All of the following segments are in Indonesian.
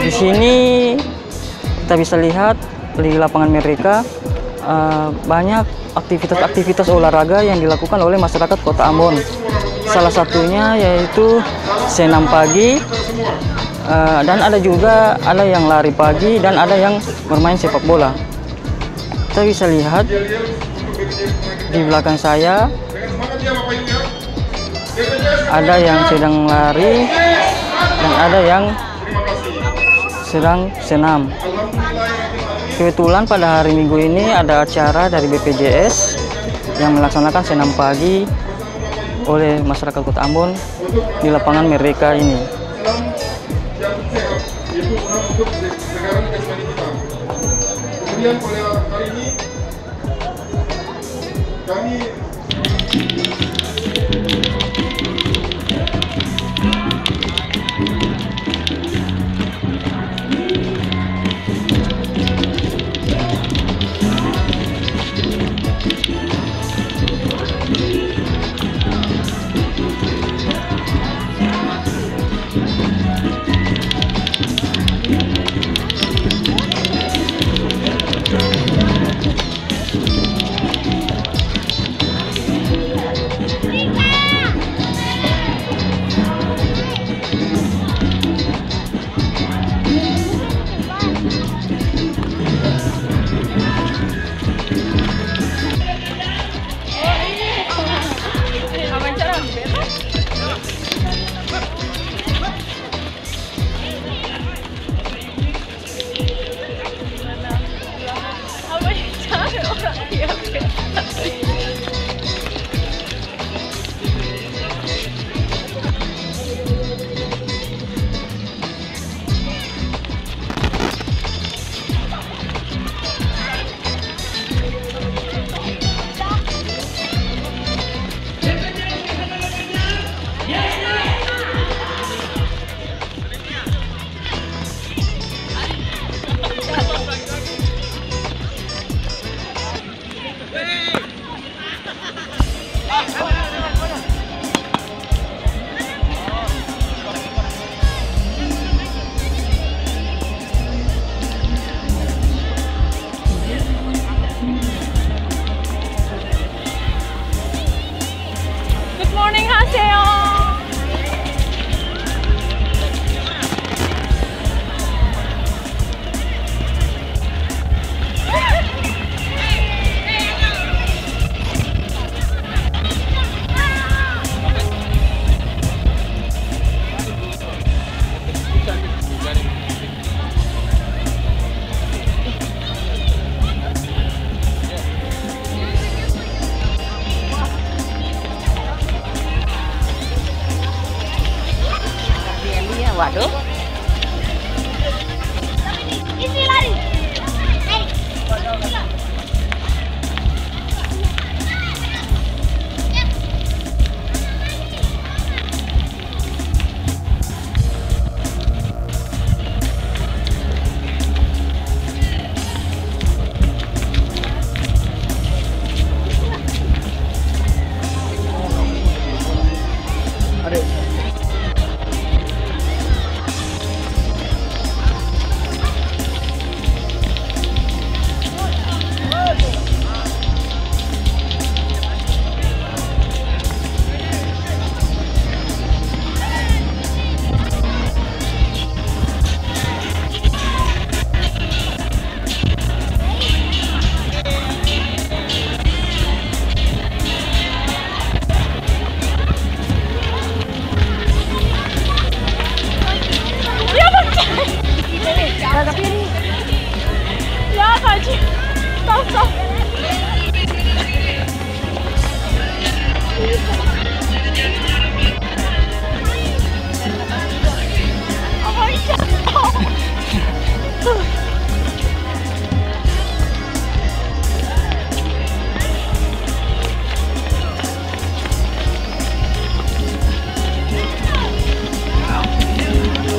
Di sini kita bisa lihat di lapangan mereka banyak aktivitas-aktivitas olahraga yang dilakukan oleh masyarakat Kota Ambon. Salah satunya yaitu senam pagi, dan ada yang lari pagi dan ada yang bermain sepak bola. Kita bisa lihat di belakang saya ada yang sedang lari dan ada yang sedang senam. Kebetulan pada hari Minggu ini ada acara dari BPJS yang melaksanakan senam pagi oleh masyarakat Kota Ambon di lapangan mereka ini. Kemudian pada hari ini kami waduh. Isi lari.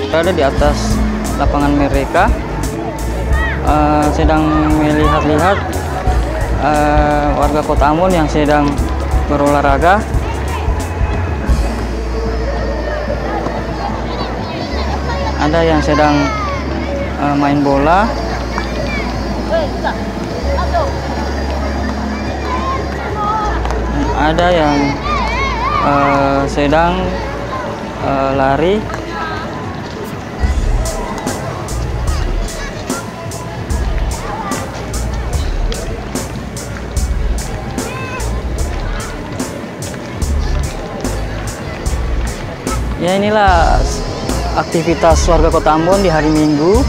Berada di atas lapangan mereka, sedang melihat-lihat warga Kota Ambon yang sedang berolahraga. Ada yang sedang main bola. Ada yang sedang lari. Ya, inilah aktivitas warga Kota Ambon di hari Minggu.